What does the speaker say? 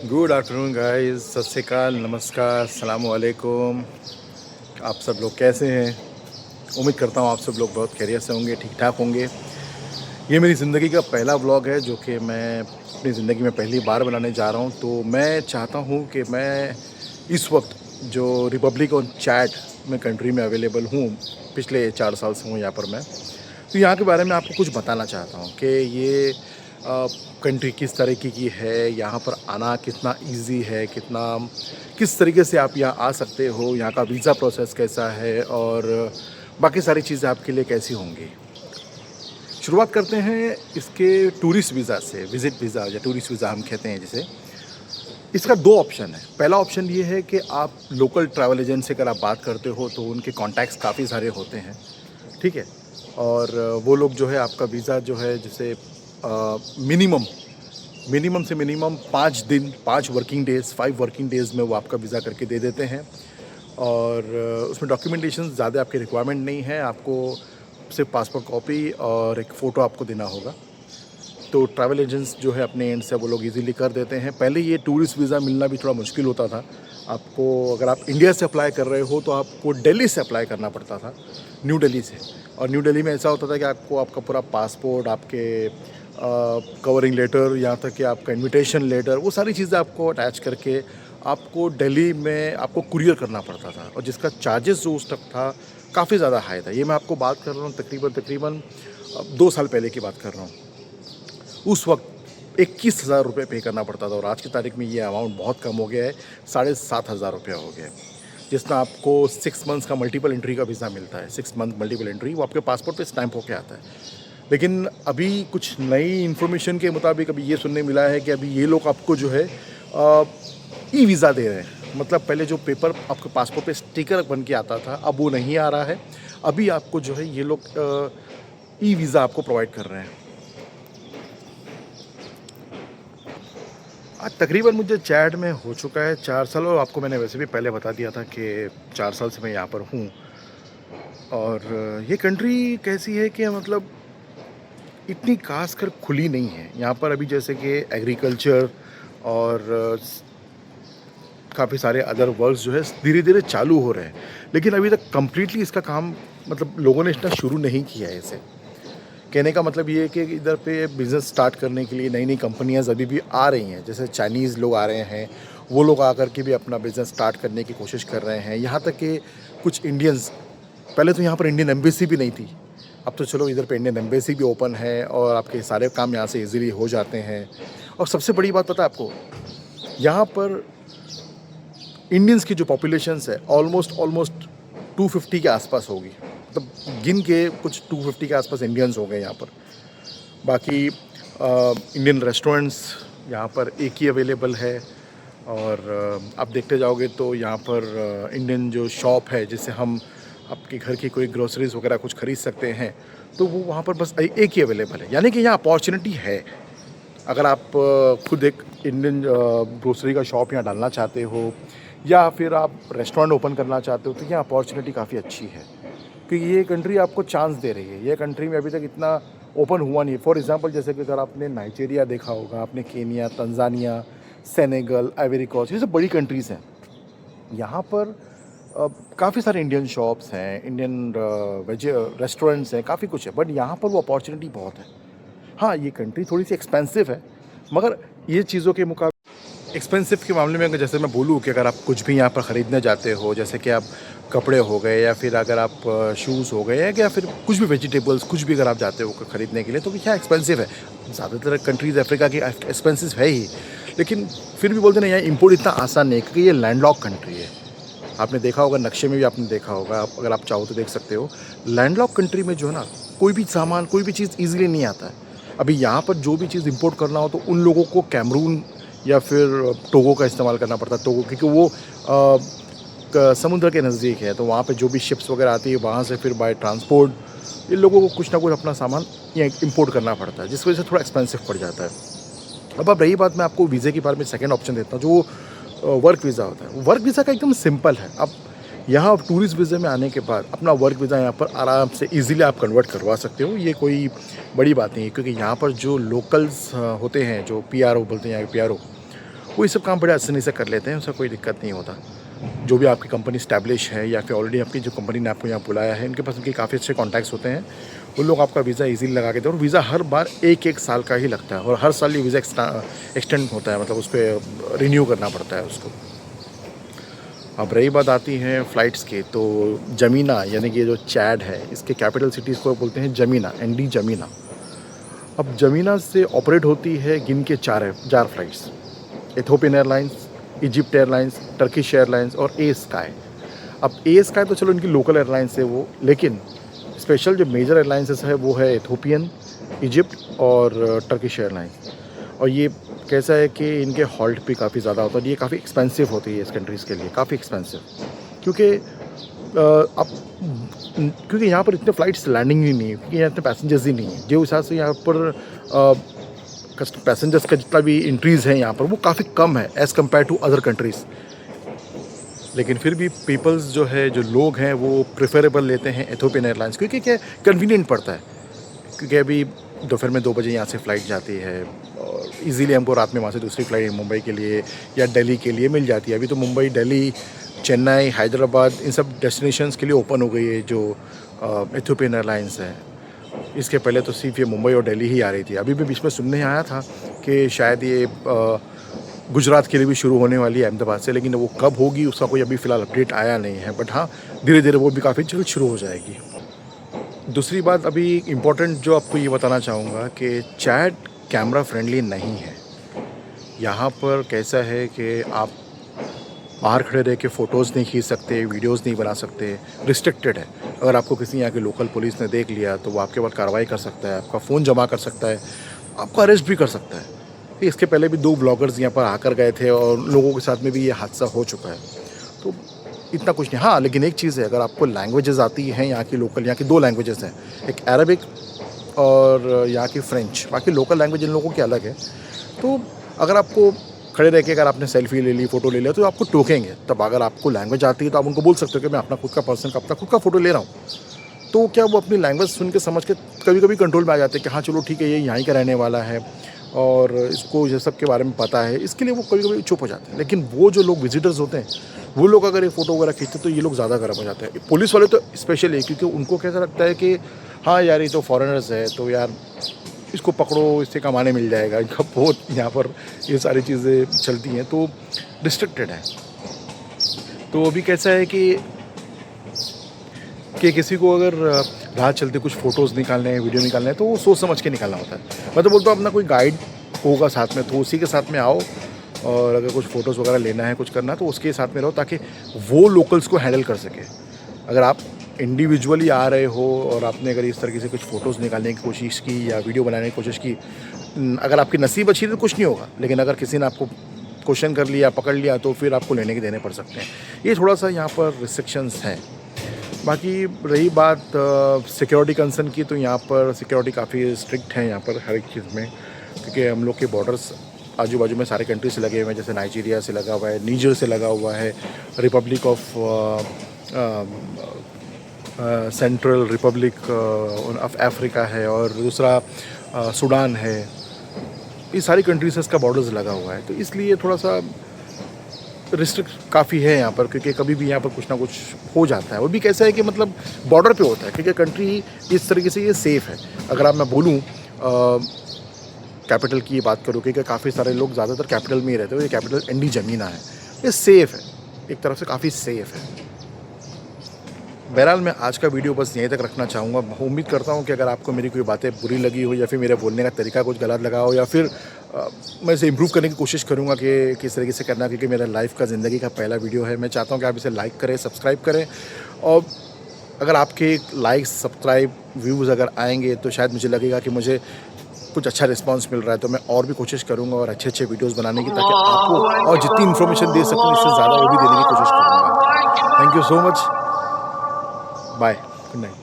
Good afternoon guys, सत श्री अकाल, नमस्कार, अस्सलाम वालेकुम। आप सब लोग कैसे हैं? उम्मीद करता हूँ आप सब लोग बहुत खैरियत से होंगे, ठीक ठाक होंगे। ये मेरी ज़िंदगी का पहला व्लॉग है जो कि मैं अपनी ज़िंदगी में पहली बार बनाने जा रहा हूँ। तो मैं चाहता हूँ कि मैं इस वक्त जो रिपब्लिक ऑन चैट में कंट्री में अवेलेबल हूँ, पिछले 4 साल से हूँ यहाँ पर मैं। तो यहाँ के बारे में आपको कुछ बताना चाहता हूँ कि ये कंट्री किस तरीके की है, यहाँ पर आना कितना इजी है, किस तरीके से आप यहाँ आ सकते हो, यहाँ का वीज़ा प्रोसेस कैसा है और बाकी सारी चीज़ें आपके लिए कैसी होंगी। शुरुआत करते हैं इसके टूरिस्ट वीज़ा से, विज़िट वीज़ा या टूरिस्ट वीज़ा हम कहते हैं जिसे। इसका दो ऑप्शन है। पहला ऑप्शन ये है कि आप लोकल ट्रैवल एजेंट से अगर आप बात करते हो तो उनके कॉन्टैक्ट्स काफ़ी सारे होते हैं, ठीक है। और वो लोग जो है आपका वीज़ा जो है जैसे मिनिमम से मिनिमम 5 दिन, 5 वर्किंग डेज़ में वो आपका वीज़ा करके दे देते हैं। और उसमें डॉक्यूमेंटेशन ज़्यादा आपकी रिक्वायरमेंट नहीं है, आपको सिर्फ पासपोर्ट कॉपी और एक फ़ोटो आपको देना होगा। तो ट्रैवल एजेंट्स जो है अपने एंड से वो लोग इजीली कर देते हैं। पहले ये टूरिस्ट वीज़ा मिलना भी थोड़ा मुश्किल होता था। आपको अगर आप इंडिया से अप्लाई कर रहे हो तो आपको दिल्ली से अप्लाई करना पड़ता था, न्यू दिल्ली से। और न्यू दिल्ली में ऐसा होता था कि आपको आपका पूरा पासपोर्ट, आपके कवरिंग लेटर, यहाँ तक कि आपका इनविटेशन लेटर, वो सारी चीज़ें आपको अटैच करके आपको दिल्ली में आपको कुरियर करना पड़ता था। और जिसका चार्जेस जो उस वक्त था काफ़ी ज़्यादा हाई था। ये मैं आपको बात कर रहा हूँ तकरीबन 2 साल पहले की बात कर रहा हूँ। उस वक्त 21,000 रुपये पे करना पड़ता था और आज की तारीख में ये अमाउंट बहुत कम हो गया है, 7,500 रुपये हो गया है। जिसमें आपको 6 मंथ्स का मल्टीपल एंट्री का वीज़ा मिलता है। 6 मंथ मल्टीपल एंट्री वो आपके पासपोर्ट पे स्टैंप होके आता है। लेकिन अभी कुछ नई इन्फॉर्मेशन के मुताबिक अभी ये सुनने मिला है कि अभी ये लोग आपको जो है ई वीज़ा दे रहे हैं। मतलब पहले जो पेपर आपके पासपोर्ट पे स्टिकर बन के आता था, अब वो नहीं आ रहा है। अभी आपको जो है ये लोग ई वीज़ा आपको प्रोवाइड कर रहे हैं। आज तकरीबन मुझे चैट में हो चुका है 4 साल, और आपको मैंने वैसे भी पहले बता दिया था कि 4 साल से मैं यहाँ पर हूँ। और ये कंट्री कैसी है कि मतलब इतनी खास कर खुली नहीं है। यहाँ पर अभी जैसे कि एग्रीकल्चर और काफ़ी सारे अदर वर्क्स जो है धीरे धीरे चालू हो रहे हैं, लेकिन अभी तक कम्प्लीटली इसका काम मतलब लोगों ने इतना शुरू नहीं किया है इसे। कहने का मतलब ये है कि इधर पे बिज़नेस स्टार्ट करने के लिए नई नई कंपनियां अभी भी आ रही हैं। जैसे चाइनीज़ लोग आ रहे हैं, वो लोग आकर के भी अपना बिज़नेस स्टार्ट करने की कोशिश कर रहे हैं। यहाँ तक कि कुछ इंडियंस, पहले तो यहाँ पर इंडियन एम्बेसी भी नहीं थी, अब तो चलो इधर पे इंडियन एम्बेसी भी ओपन है और आपके सारे काम यहाँ से ईज़िली हो जाते हैं। और सबसे बड़ी बात पता है आपको, यहाँ पर इंडियंस की जो पॉपुलेशंस है ऑलमोस्ट 250 के आसपास होगी। मतलब गिन के कुछ 250 के आसपास इंडियंस हो गए यहाँ पर। बाकी इंडियन रेस्टोरेंट्स यहाँ पर एक ही अवेलेबल है। और आप देखते जाओगे तो यहाँ पर इंडियन जो शॉप है जिससे हम आपके घर की कोई ग्रोसरीज वगैरह कुछ ख़रीद सकते हैं, तो वो वहाँ पर बस एक ही अवेलेबल है। यानी कि यहाँ अपॉर्चुनिटी है। अगर आप खुद एक इंडियन ग्रोसरी का शॉप यहाँ डालना चाहते हो या फिर आप रेस्टोरेंट ओपन करना चाहते हो, तो यहाँ अपॉर्चुनिटी काफ़ी अच्छी है, क्योंकि ये कंट्री आपको चांस दे रही है। ये कंट्री में अभी तक इतना ओपन हुआ नहीं है। फॉर एग्जांपल जैसे कि अगर आपने नाइजीरिया देखा होगा, आपने Kenya, Tanzania, Senegal, Ivory Coast, ये सब बड़ी कंट्रीज़ हैं। यहाँ पर काफ़ी सारे इंडियन शॉप्स हैं, इंडियन वेज रेस्टोरेंट्स हैं, काफ़ी कुछ है, बट यहाँ पर वो अपॉर्चुनिटी बहुत है। हाँ, ये कंट्री थोड़ी सी एक्सपेंसिव है, मगर ये चीज़ों के मुकाबले एक्सपेंसिव के मामले में अगर जैसे मैं बोलूँ कि अगर आप कुछ भी यहाँ पर ख़रीदने जाते हो, जैसे कि आप कपड़े हो गए या फिर अगर आप शूज़ हो गए या फिर कुछ भी वेजिटेबल्स, कुछ भी अगर आप जाते हो ख़रीदने के लिए, तो यहाँ एक्सपेंसिव है। ज़्यादातर कंट्रीज़ अफ्रीका की एक्सपेंसिव है ही, लेकिन फिर भी बोलते ना यहाँ इम्पोर्ट इतना आसान नहीं है, क्योंकि ये लैंडलॉक कंट्री है। आपने देखा होगा, नक्शे में भी आपने देखा होगा, आप अगर आप चाहो तो देख सकते हो। लैंडलॉक कंट्री में जो है ना, कोई भी सामान, कोई भी चीज़ ईजिली नहीं आता है। अभी यहाँ पर जो भी चीज़ इंपोर्ट करना हो तो उन लोगों को कैमरून या फिर टोगो का इस्तेमाल करना पड़ता है। टोगो क्योंकि वो समुद्र के नज़दीक है, तो वहाँ पे जो भी शिप्स वगैरह आती है वहाँ से फिर बाय ट्रांसपोर्ट इन लोगों को कुछ ना कुछ अपना सामान यहाँ इंपोर्ट करना पड़ता है, जिस वजह से थोड़ा एक्सपेंसिव पड़ जाता है। अब रही बात, मैं आपको वीज़े के बारे में सेकेंड ऑप्शन देता हूँ, जो वर्क वीज़ा होता है। वर्क वीज़ा का एकदम सिंपल है। अब यहाँ टूरिस्ट वीज़े में आने के बाद अपना वर्क वीज़ा यहाँ पर आराम से इजीली आप कन्वर्ट करवा सकते हो। ये कोई बड़ी बात नहीं है, क्योंकि यहाँ पर जो लोकल्स होते हैं, जो पीआरओ बोलते हैं यहाँ के पीआरओ, वो ये सब काम बड़े आसानी से कर लेते हैं, उसका कोई दिक्कत नहीं होता। जो भी आपकी कंपनी स्टैब्लिश है या फिर ऑलरेडी आपकी जो कंपनी ने आपको यहाँ बुलाया है, इनके पास उनके काफ़ी अच्छे कॉन्टैक्ट्स होते हैं। वो लोग आपका वीज़ा ईज़िली लगा के देते हैं, और वीज़ा हर बार 1-1 साल का ही लगता है, और हर साल ये वीज़ा एक्सटेंड होता है, मतलब उस पर रिन्यू करना पड़ता है उसको। अब रही बात आती है फ़्लाइट्स की, तो जमीना यानी कि ये जो चैड है, इसके कैपिटल सिटीज़ को बोलते हैं जमीना, एनडी जमीना। अब जमीना से ऑपरेट होती है गिन के 4 flights, Ethiopian airlines, Egypt airlines, Turkish airlines और ए स्काई। अब ए स्काई तो चलो इनकी लोकल एयरलाइंस है वो, लेकिन स्पेशल जो मेजर एयरलाइंसेस है वो है इथियोपियन, इजिप्ट और टर्किश एयरलाइंस। और ये कैसा है कि इनके हॉल्ट भी काफ़ी ज़्यादा होता है, ये काफ़ी एक्सपेंसिव होती है इस कंट्रीज़ के लिए, काफ़ी एक्सपेंसिव, क्योंकि अब क्योंकि यहाँ पर इतने फ़्लाइट्स लैंडिंग ही नहीं है, क्योंकि यहाँ इतने पैसेंजर्स ही नहीं है। जो हिसाब से यहाँ पर पैसेंजर्स का जितना भी इंक्रीज़ है यहाँ पर, वो काफ़ी कम है as compare to other countries. लेकिन फिर भी पीपल्स जो है, जो लोग हैं, वो प्रेफरेबल लेते हैं इथियोपियन एयरलाइंस, क्योंकि क्या कन्वीनियंट पड़ता है। क्योंकि अभी दोपहर में 2 बजे यहाँ से फ़्लाइट जाती है, और इजीली हमको रात में वहाँ से दूसरी फ़्लाइट मुंबई के लिए या दिल्ली के लिए मिल जाती है। अभी तो मुंबई, दिल्ली, चेन्नई, हैदराबाद, इन सब डेस्टिनेशंस के लिए ओपन हो गई है जो इथियोपियन एयरलाइंस है। इसके पहले तो सिर्फ ये मुंबई और दिल्ली ही आ रही थी। अभी भी बीच में सुनने आया था कि शायद ये गुजरात के लिए भी शुरू होने वाली है अहमदाबाद से, लेकिन वो कब होगी उसका कोई अभी फ़िलहाल अपडेट आया नहीं है। बट हाँ, धीरे धीरे वो भी काफ़ी जल्द शुरू हो जाएगी। दूसरी बात अभी इम्पोर्टेंट जो आपको ये बताना चाहूँगा कि चैट कैमरा फ्रेंडली नहीं है। यहाँ पर कैसा है कि आप बाहर खड़े रह के फ़ोटोज़ नहीं खींच सकते, वीडियोज़ नहीं बना सकते, रिस्ट्रिक्टेड है। अगर आपको किसी यहाँ की लोकल पुलिस ने देख लिया तो वो आपके ऊपर कार्रवाई कर सकता है, आपका फ़ोन जमा कर सकता है, आपको अरेस्ट भी कर सकता है। इसके पहले भी 2 ब्लॉगर्स यहाँ पर आकर गए थे और लोगों के साथ में भी ये हादसा हो चुका है। तो इतना कुछ नहीं। हाँ, लेकिन एक चीज़ है, अगर आपको लैंग्वेजेस आती हैं यहाँ की लोकल, यहाँ की 2 लैंग्वेजेस हैं, एक अरबिक और यहाँ की फ्रेंच, बाकी लोकल लैंग्वेज इन लोगों की अलग है। तो अगर आपको खड़े रह के अगर आपने सेल्फी ले ली, फ़ोटो ले लिया, तो आपको टोकेंगे। तब अगर आपको लैंग्वेज आती है तो आप उनको बोल सकते हो कि मैं अपना खुद का पर्सन का अपना खुद का फ़ोटो ले रहा हूँ। तो क्या वो अपनी लैंग्वेज सुन के समझ के कभी-कभी कंट्रोल में आ जाते हैं कि हाँ चलो ठीक है, ये यहाँ ही का रहने वाला है और इसको ये सब के बारे में पता है, इसके लिए वो कभी-कभी चुप हो जाते हैं। लेकिन वो जो लोग विजिटर्स होते हैं, वो लोग अगर ये फ़ोटो वगैरह खींचते तो ये लोग ज़्यादा गर्म हो जाते हैं। पुलिस वाले तो स्पेशली, क्योंकि उनको कैसा लगता है कि हाँ यार, ये तो फॉरेनर्स है, तो यार इसको पकड़ो, इससे कमाने मिल जाएगा। इनका बहुत यहाँ पर ये सारी चीज़ें चलती हैं, तो रिस्ट्रिक्टेड है। तो अभी कैसा है कि किसी को अगर राह चलते कुछ फ़ोटोज़ निकालने हैं, वीडियो निकालना है, तो वो सोच समझ के निकालना होता है। मैं तो बोलता हूँ अपना कोई गाइड होगा साथ में, तो उसी के साथ में आओ, और अगर कुछ फ़ोटोज़ वगैरह लेना है, कुछ करना है, तो उसके साथ में रहो, ताकि वो लोकल्स को हैंडल कर सके। अगर आप इंडिविजुअली आ रहे हो और आपने अगर इस तरीके से कुछ फ़ोटोज़ निकालने की कोशिश की या वीडियो बनाने की कोशिश की, अगर आपकी नसीब अच्छी तो कुछ नहीं होगा। लेकिन अगर किसी ने आपको क्वेश्चन कर लिया, पकड़ लिया, तो फिर आपको लेने के देने पड़ सकते हैं। ये थोड़ा सा यहाँ पर रिस्ट्रिक्शंस हैं। बाकी रही बात सिक्योरिटी कंसर्न की, तो यहाँ पर सिक्योरिटी काफ़ी स्ट्रिक्ट है यहाँ पर हर एक चीज़ में, क्योंकि हम लोग के बॉर्डर्स आजू बाजू में सारे कंट्री से लगे हुए हैं। जैसे नाइजीरिया से लगा हुआ है, नीजर से लगा हुआ है, Republic of central Republic of Africa है, और दूसरा सूडान है। ये सारी कंट्रीज से इसका बॉर्डर्स लगा हुआ है, तो इसलिए थोड़ा सा रिस्ट्रिक्ट काफ़ी है यहाँ पर, क्योंकि कभी भी यहाँ पर कुछ ना कुछ हो जाता है। वो भी कैसा है कि मतलब बॉर्डर पे होता है, क्योंकि कंट्री इस तरीके से ये सेफ़ है। अगर आप मैं बोलूँ कैपिटल की बात करूँ, क्योंकि काफ़ी सारे लोग ज़्यादातर कैपिटल में ही रहते हैं, ये कैपिटल एनडी जमीना है, ये सेफ़ है, एक तरफ से काफ़ी सेफ़ है। बहरहाल मैं आज का वीडियो बस यहीं तक रखना चाहूँगा। उम्मीद करता हूँ कि अगर आपको मेरी कोई बातें बुरी लगी हो, या फिर मेरे बोलने का तरीका कुछ गलत लगा हो, या फिर मैं इसे इम्प्रूव करने की कोशिश करूँगा कि किस तरीके से करना, क्योंकि मेरा लाइफ का ज़िंदगी का पहला वीडियो है। मैं चाहता हूँ कि आप इसे लाइक करें, सब्सक्राइब करें, और अगर आपके लाइक, सब्सक्राइब, व्यूज़ अगर आएंगे तो शायद मुझे लगेगा कि मुझे कुछ अच्छा रिस्पांस मिल रहा है। तो मैं और भी कोशिश करूँगा और अच्छे अच्छे वीडियोज़ बनाने की, ताकि आपको और जितनी इन्फॉर्मेशन दे सकूँ इससे ज़्यादा वो भी देने की कोशिश करूँगा। Thank you so much. Bye, good night.